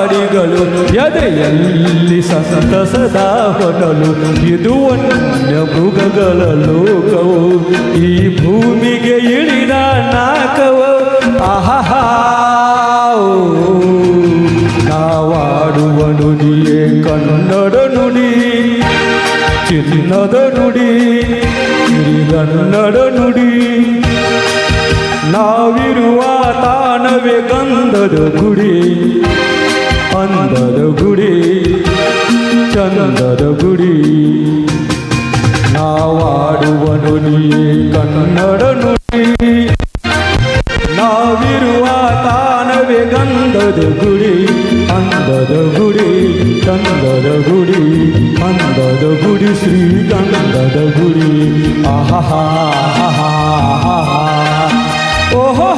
ಹಾಡಿಗಳು ಎದೆಯಲ್ಲಿ ಸಂತಸದ ಹೊನಲು ಇದು ವನ್ಯ ಮೃಗಗಳ ಲೋಕವು ಈ ಭೂಮಿಗೆ ಇಳಿದ ನಾಕವು ಆಹಾ ನಾವಾಡುವ ನುಡಿಯೇ ಕನ್ನಡ ನುಡಿ ಚಿನ್ನದ ನುಡಿ ಕನ್ನಡ ನುಡಿ ನಾವಿರುವ ತಾಣವೇ ಗಂಧದ ಗುಡಿ ಅಂದದ ಗುಡಿ ಚಂದದ ಗುಡಿ ನಾವಾಡುವ ನುಡಿಯೇ ಕನ್ನಡ ನುಡಿ ನಾವಿರುವ ತಾಣವೇ ಗಂಧದ ಗುಡಿ ಅಂದದ ಗುಡಿ ಚಂದದ ಗುಡಿ ಅಂದದ ಗುಡಿ ಶ್ರೀಗಂಧದ ಗುಡಿ ಆಹಾ ಓಹೋ